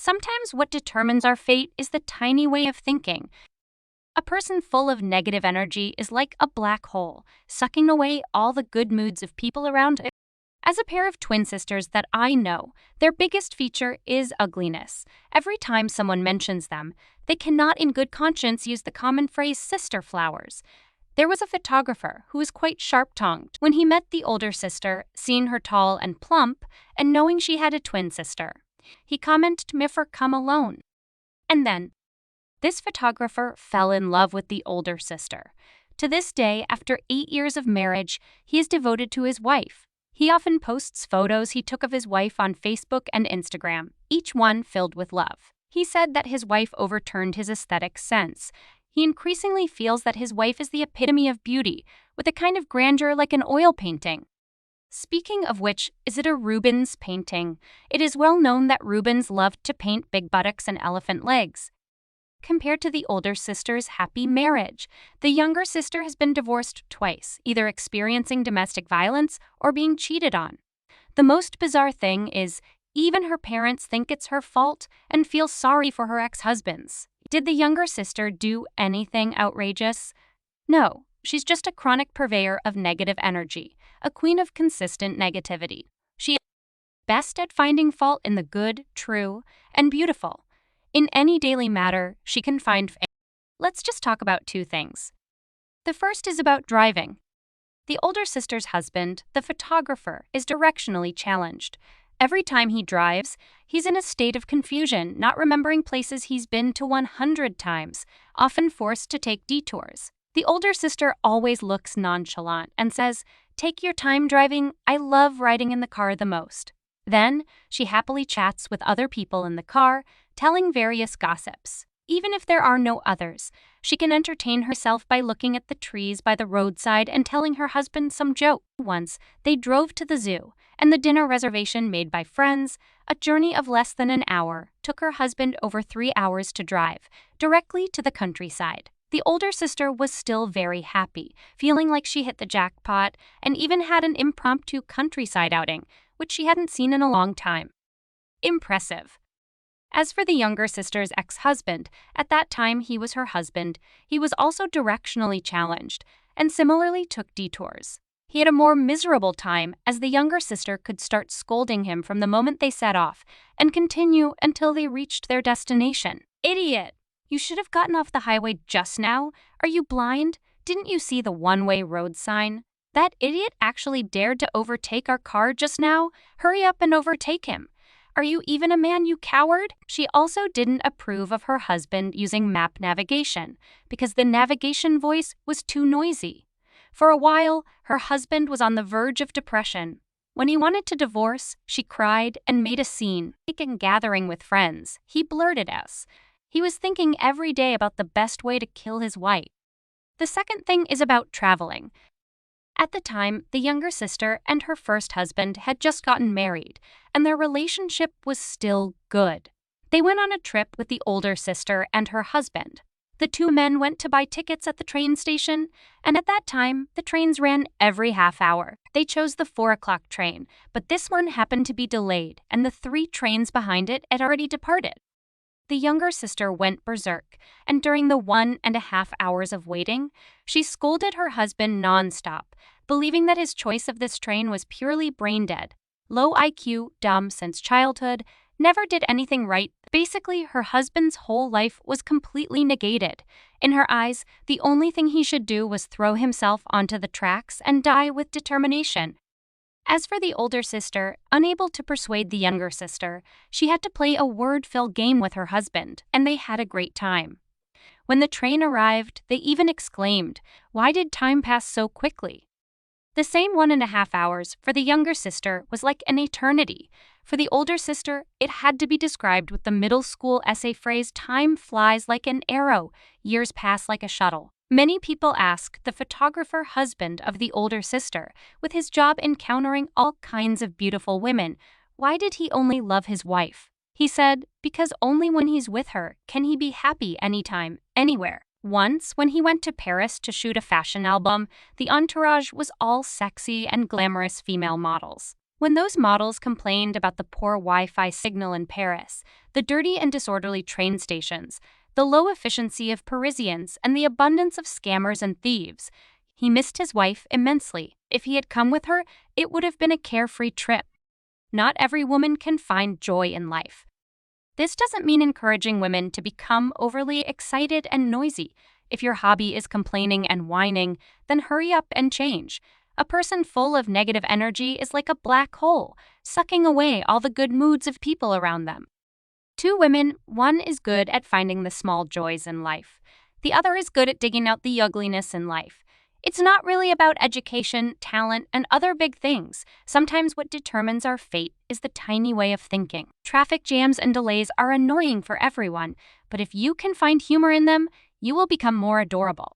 Sometimes what determines our fate is the tiny way of thinking. A person full of negative energy is like a black hole, sucking away all the good moods of people around it. As a pair of twin sisters that I know, their biggest feature is ugliness. Every time someone mentions them, they cannot in good conscience use the common phrase sister flowers. There was a photographer who was quite sharp-tongued when he met the older sister, seeing her tall and plump, and knowing she had a twin sister. He commented, "Miffer come alone." And then, this photographer fell in love with the older sister. To this day, after 8 years of marriage, he is devoted to his wife. He often posts photos he took of his wife on Facebook and Instagram, each one filled with love. He said that his wife overturned his aesthetic sense. He increasingly feels that his wife is the epitome of beauty, with a kind of grandeur like an oil painting. Speaking of which, is it a Rubens painting? It is well known that Rubens loved to paint big buttocks and elephant legs. Compared to the older sister's happy marriage, the younger sister has been divorced twice, either experiencing domestic violence or being cheated on. The most bizarre thing is, even her parents think it's her fault and feel sorry for her ex-husbands. Did the younger sister do anything outrageous? No, she's just a chronic purveyor of negative energy, a queen of consistent negativity. She is best at finding fault in the good, true, and beautiful. In any daily matter, she can find faith. Let's just talk about two things. The first is about driving. The older sister's husband, the photographer, is directionally challenged. Every time he drives, he's in a state of confusion, not remembering places he's been to 100 times, often forced to take detours. The older sister always looks nonchalant and says, "Take your time driving, I love riding in the car the most." Then, she happily chats with other people in the car, telling various gossips. Even if there are no others, she can entertain herself by looking at the trees by the roadside and telling her husband some joke. Once, they drove to the zoo, and the dinner reservation made by friends, a journey of less than an hour, took her husband over 3 hours to drive, directly to the countryside. The older sister was still very happy, feeling like she hit the jackpot, and even had an impromptu countryside outing, which she hadn't seen in a long time. Impressive. As for the younger sister's ex-husband, at that time he was her husband, he was also directionally challenged, and similarly took detours. He had a more miserable time, as the younger sister could start scolding him from the moment they set off, and continue until they reached their destination. "Idiot! You should have gotten off the highway just now. Are you blind? Didn't you see the one-way road sign? That idiot actually dared to overtake our car just now. Hurry up and overtake him. Are you even a man, you coward?" She also didn't approve of her husband using map navigation, because the navigation voice was too noisy. For a while, her husband was on the verge of depression. When he wanted to divorce, she cried and made a scene. In gathering with friends, he blurted out, he was thinking every day about the best way to kill his wife. The second thing is about traveling. At the time, the younger sister and her first husband had just gotten married, and their relationship was still good. They went on a trip with the older sister and her husband. The two men went to buy tickets at the train station, and at that time, the trains ran every half hour. They chose the 4 o'clock train, but this one happened to be delayed, and the 3 trains behind it had already departed. The younger sister went berserk, and during the 1.5 hours of waiting, she scolded her husband nonstop, believing that his choice of this train was purely brain-dead. Low IQ, dumb since childhood, never did anything right. Basically, her husband's whole life was completely negated. In her eyes, the only thing he should do was throw himself onto the tracks and die with determination. As for the older sister, unable to persuade the younger sister, she had to play a word-fill game with her husband, and they had a great time. When the train arrived, they even exclaimed, "Why did time pass so quickly?" The same 1.5 hours for the younger sister was like an eternity. For the older sister, it had to be described with the middle school essay phrase, "Time flies like an arrow, years pass like a shuttle." Many people ask the photographer husband of the older sister, with his job encountering all kinds of beautiful women, why did he only love his wife? He said, because only when he's with her can he be happy anytime, anywhere. Once, when he went to Paris to shoot a fashion album, the entourage was all sexy and glamorous female models. When those models complained about the poor Wi Fi signal in Paris, the dirty and disorderly train stations, the low efficiency of Parisians, and the abundance of scammers and thieves, he missed his wife immensely. If he had come with her, it would have been a carefree trip. Not every woman can find joy in life. This doesn't mean encouraging women to become overly excited and noisy. If your hobby is complaining and whining, then hurry up and change. A person full of negative energy is like a black hole, sucking away all the good moods of people around them. Two women, one is good at finding the small joys in life. The other is good at digging out the ugliness in life. It's not really about education, talent, and other big things. Sometimes what determines our fate is the tiny way of thinking. Traffic jams and delays are annoying for everyone, but if you can find humor in them, you will become more adorable.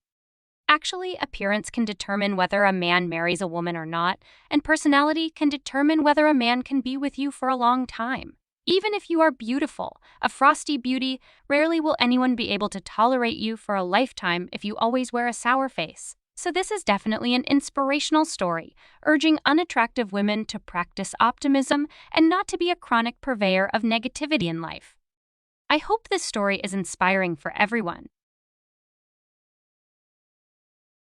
Actually, appearance can determine whether a man marries a woman or not, and personality can determine whether a man can be with you for a long time. Even if you are beautiful, a frosty beauty, rarely will anyone be able to tolerate you for a lifetime if you always wear a sour face. So this is definitely an inspirational story, urging unattractive women to practice optimism and not to be a chronic purveyor of negativity in life. I hope this story is inspiring for everyone.